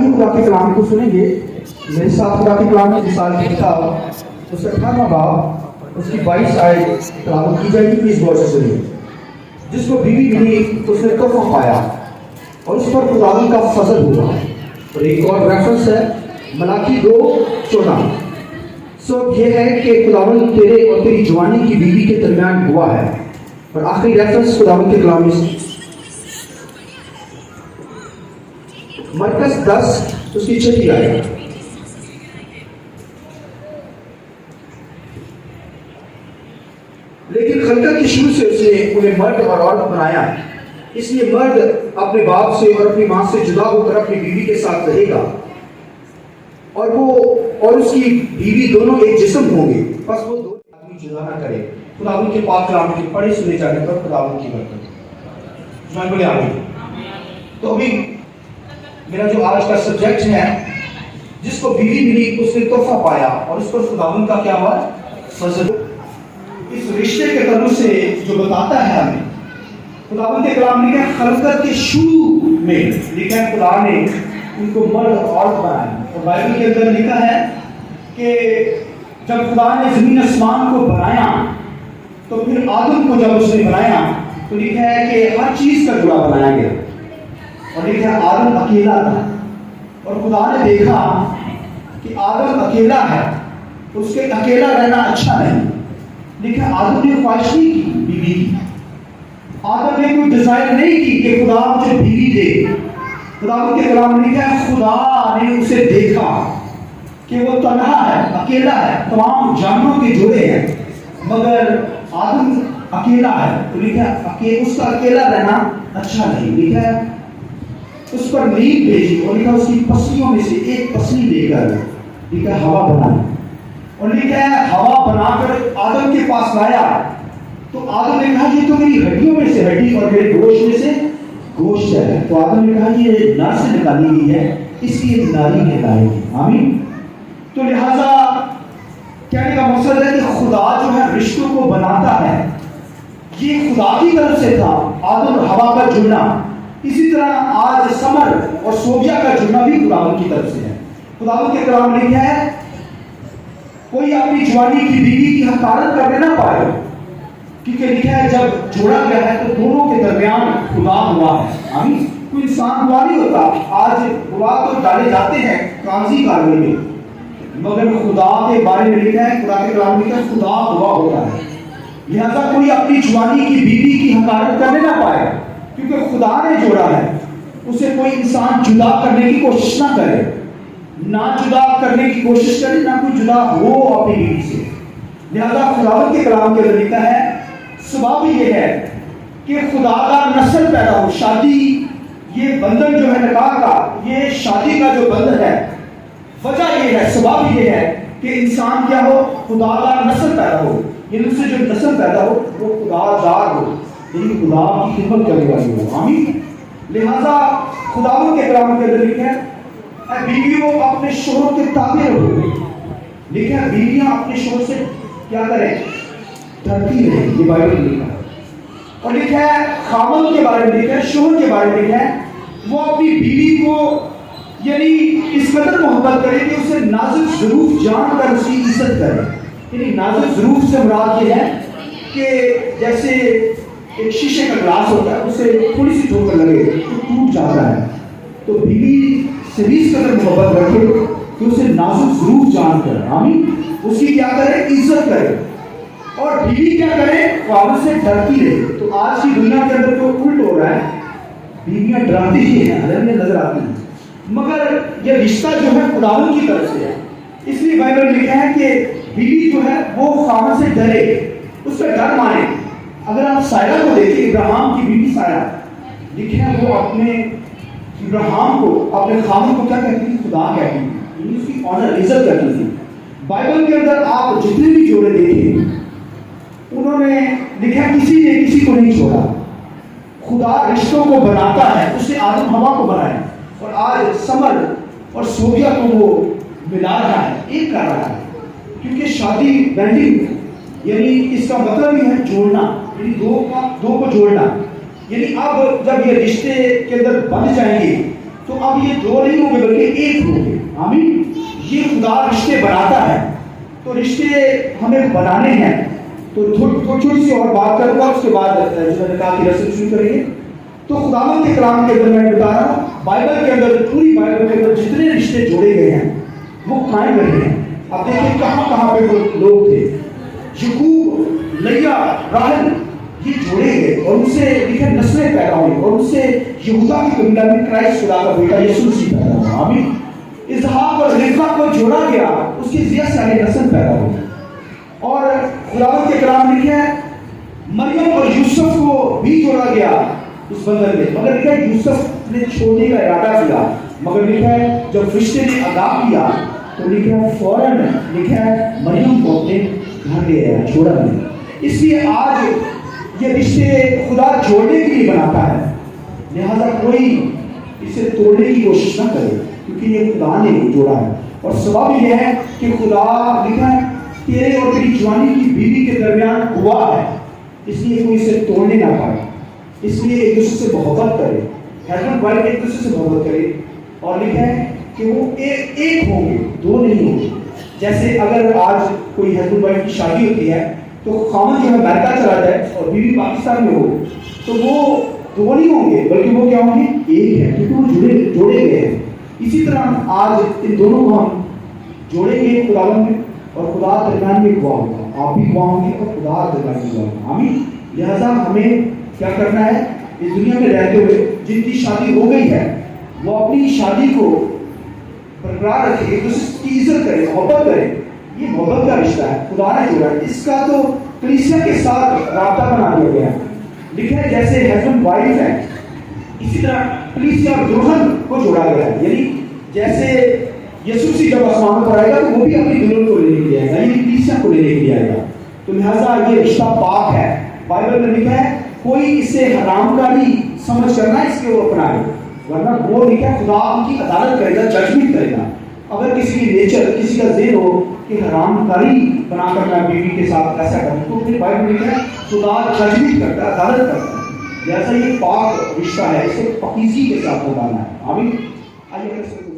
آئیے خدا کے کلام کو سنیں گے میرے ساتھ. خدا کے کلام میں مثال کی کتاب اس کا 18واں باب اس کی 22 آیت تلاوت کی جائے گی. اس غور سے سنیے. جس کو بیوی ملی اس نے تحفہ پایا اور اس پر خداوند کا فضل ہوا. اور ایک اور ریفرنس ہے ملاکی 2:14. سو یہ ہے کہ خداوند تیرے اور تیری جوانی کی بیوی کے درمیان ہوا ہے. اور آخری ریفرنس خداوند کے کلام میں مرکز 10 اس کی 6 آیت. لیکن خلقت کی شروع سے اس نے انہیں مرد اور عورت بنایا ہے. اس لیے مرد اپنے باپ سے اور اپنی ماں سے جدا ہو کر اپنی بیوی کے ساتھ رہے گا اور وہ اور اس کی بیوی دونوں ایک جسم ہوں گے. بس وہ دو آدمی جدا نہ کرے. خداوند کے پاک کلام کے پڑھے سنے جانے پر خداوند کی برکت. میں بولے آمین. تو ابھی میرا جو آج کا سبجیکٹ ہے جس کو بیوی ملی اس نے تحفہ پایا اور اس پر خداوند کا کیا ہوا فضل. اس رشتے کے تعلق سے جو بتاتا ہے ہمیں خداوند کے کلام لکھا ہے خلقت کے شروع میں لکھا ہے خدا نے ان کو مرد اور عورت بنایا. اور بائبل کے اندر لکھا ہے کہ جب خدا نے زمین آسمان کو بنایا تو پھر آدم کو جب اس نے بنایا تو لکھا ہے کہ ہر چیز کا جوڑا بنایا گیا. اور لکھا ہے آدم اکیلا تھا اور خدا نے دیکھا کہ آدم اکیلا ہے اس کے اکیلا رہنا اچھا نہیں. لکھا آدم نے خواہش نہیں کی بیوی کی. آدم نے کوئی ڈیزائر نہیں کی کہ خدا مجھے بیوی دے. خدا کے کلام میں لکھا ہے خدا نے اسے دیکھا کہ وہ تنہا ہے اکیلا ہے. تمام جانوروں کے جوڑے ہیں مگر آدم اکیلا ہے. تو لکھا ہے اس کا اکیلا رہنا اچھا نہیں. لکھا ہے اس پر نیند بھیجی اور لکھا اس کی پسلیوں میں سے ایک پسلی لے کر لکھا ہوا بنائی. اور لکھا ہے ہوا بنا کر آدم کے پاس لایا تو آدم نے کہا یہ تو میری ہڈیوں میں سے ہڈی اور میرے گوشت میں سے گوشت ہے. تو آدم نے کہا یہ نر سے نکالی گئی ہے اس لیے ناری کہلائے گی. آمین. تو لہذا کہنے کا مقصد ہے کہ خدا جو ہے رشتوں کو بناتا ہے. یہ خدا کی طرف سے تھا آدم اور ہوا کا جڑنا. اسی طرح آج سمر اور صوفیہ کا جڑنا بھی خداوند کی طرف سے ہے. خداوند کے کلام میں لکھا ہے کوئی اپنی جوانی کی بیوی کی حقارت کرنے نہ پائے کیونکہ لکھا ہے جب جوڑا گیا ہے تو دونوں کے درمیان خدا ہوا ہے. آمین. کوئی انسان ہوا نہیں ہوتا. آج ہوا تو ڈالے جاتے ہیں کاغذی کاروائی میں مگر خدا کے بارے میں لکھا ہے خدا کے کلام میں لکھا ہے خدا ہوا ہوتا ہے. لہذا کوئی اپنی جوانی کی بیوی کی حقارت کرنے نہ پائے کیونکہ خدا نے جوڑا ہے. اسے کوئی انسان جدا کرنے کی کوشش نہ کرے. نہ جدا کرنے کی کوشش کرے نہ کوئی جدا ہو اپنی بیوی سے. لہذا خداوند کے کلام کے اندر لکھا ہے سبب یہ ہے کہ خدا کا نسل پیدا ہو. شادی یہ بندھن جو ہے نکاح کا یہ شادی کا جو بندھن ہے وجہ یہ ہے سبب یہ ہے کہ انسان کیا ہو خدا کا نسل پیدا ہو. یعنی اس سے جو نسل پیدا ہو وہ خدا دار ہو یعنی خدا کی خدمت کرنے والی ہو. آمین. لہذا خداوند کے کلام کے اندر لکھا ہے اے بیویوں اپنے شوہر کے تابع رہو. لکھا ہے بیویاں اپنے شوہر سے کیا کریں ڈرتی رہیں. یہ بائبل میں لکھا ہے. اور لکھا ہے خاوند کے بارے میں لکھا ہے شوہر کے بارے میں لکھا ہے وہ اپنی بیوی کو یعنی اس قدر محبت کرے کہ اسے نازک ظروف جان کر اس کی عزت کرے. یعنی نازک ظروف سے مراد یہ ہے کہ جیسے ایک شیشے کا گلاس ہوتا ہے اسے تھوڑی سی ٹھوکر لگے تو ٹوٹ جاتا ہے. تو بیوی سے بھی اس قدر محبت رکھے کہ اسے نازک ظروف جان کر آمین اس کی کیا کرے عزت کرے. اور بیوی کیا کرے خاوند سے ڈرتی رہے. تو آج کی دنیا کے اندر تو الٹ ہو رہا ہے. بیویاں ڈرتی ہی ہیں ہمیں نظر آتی ہیں مگر یہ رشتہ جو ہے خداوند کی طرف سے ہے. اس لیے بائبل میں لکھا ہے کہ بیوی جو ہے وہ خاوند سے ڈرے اس سے ڈر مانے. اگر آپ سارہ کو دیکھیں ابراہیم کی بیوی سارہ لکھا ہے وہ اپنے ابراہیم کو اپنے خاوند کو کیا کہتی تھی خدا کہتی تھی یعنی اس کی آنر عزت کرتی تھی. بائبل کے اندر آپ جتنے بھی جوڑے دیکھیں انہوں نے لکھا کسی نے کسی کو نہیں چھوڑا. خدا رشتوں کو بناتا ہے. اس نے آدم ہوا کو بنایا اور آج سمر اور صوفیہ کو وہ ملا رہا ہے ایک کر رہا ہے کیونکہ شادی بینڈنگ یعنی اس کا مطلب ہی ہے جوڑنا یعنی دو کو جوڑنا. یعنی اب جب یہ رشتے کے اندر بن جائیں گے تو اب یہ دو نہیں ہوں گے بلکہ ایک ہوں گے. آمین. یہ خدا رشتے بناتا ہے. تو رشتے ہمیں بنانے ہیں. تو چھوٹی سی اور بات کروں گا, اس کے بعد جو میں نے کہا کہ رسم شروع کریں گے. تو خداوند کے کلام کے اندر میں بتا رہا ہوں, بائبل کے اندر, پوری بائبل کے اندر جتنے رشتے جوڑے گئے ہیں وہ قائم رہے ہیں. اب دیکھیں کہاں کہاں پہ وہ لوگ تھے. یعقوب, لیا, راحل, یہ جوڑے گئے اور ان سے لکھے نسلیں پیدا ہوئی اور ان سے یہودا کی قبیلہ میں کرائسٹ خدا کا بیٹا یسوع مسیح پیدا ہوا. آمین. اسحاق اور ربقہ کو جوڑا گیا, اس کی ذریعے سے آگے نسل پیدا ہوئی. اور خداوند کے کلام لکھے ہے مریم اور یوسف کو بھی جوڑا گیا اس بندر میں, مگر لکھا ہے یوسف نے چھوڑنے کا ارادہ کیا, مگر لکھا ہے جب فرشتے نے آگاہ کیا تو لکھا ہے فوراً لکھا ہے مریم کو اپنے گھر لے آیا, چھوڑا نہیں. اس لیے آج یہ رشتے خدا جوڑنے کے لیے بناتا ہے, لہذا کوئی اسے توڑنے کی کوشش نہ کرے کیونکہ یہ خدا نے جوڑا ہے. اور سبب یہ ہے کہ خدا لکھا ہے تیرے اور تیری جوانی کی بیوی کے درمیان گواہ ہے, اس لیے کوئی اسے توڑنے نہ پائے. اس لیے ایک دوسرے سے محبت کرے, ہسبینڈ وائف ایک دوسرے سے محبت کرے. اور لکھا ہے کہ وہ ایک ہوں گے, دو نہیں ہوں گے. جیسے اگر آج کوئی ہسبینڈ وائف کی شادی ہوتی ہے تو خاوند جو ہے امریکہ چلا جائے اور بیوی پاکستان میں ہو تو وہ دو نہیں ہوں گے بلکہ وہ کیا ہوں گے, ایک ہے, کیونکہ وہ جوڑے گئے ہیں. اسی طرح آج ان دونوں کو ہم جوڑیں گے خداوند میں, اور خدا درمیان میں گواہ ہوگا. آپ بھی گواہ ہوں گے اور خدا درمیان میں گواہ ہوگا. آمین. لہٰذا ہمیں کیا کرنا ہے, اس دنیا میں رہتے ہوئے جن کی شادی ہو گئی ہے وہ اپنی شادی کو برقرار رکھے, ایک دوسرے کی عزت کرے, محبت کرے. یہ محبت کا رشتہ ہے, خدا نے جوڑا ہے. اس کا تو کلیسیا کے ساتھ رابطہ بنا دیا گیا ہے. لکھا ہے جیسے ہسبینڈ وائف ہے اسی طرح کلیسیا اور دلہن کو جوڑا گیا ہے. یعنی جیسے یسوع مسیح جب آسمان پر آئے گا تو وہ بھی اپنی دلہن کو لینے کے لیے آئے گا, یعنی کلیسیا کو لینے کے لیے آئے گا. تو لہٰذا یہ رشتہ پاک ہے. بائبل میں لکھا ہے کوئی اسے حرام کاری سمجھ کرنا اس کے وہ اپنائے, ورنہ وہ لکھا ہے خدا ان کی عدالت کرے گا, ججمنٹ کرے گا. اگر کسی کی نیچر, کسی کا ذہن ہو کہ حرام کاری بنا کرنا بیوی کے ساتھ ایسا کرنا, تو پھر بائبل میں لکھا ہے خدا ججمنٹ کرتا ہے, عدالت کرتا ہے. جیسا یہ پاک رشتہ ہے اسے پاکیزگی کے ساتھ نبھانا ہے. آمین. آئیے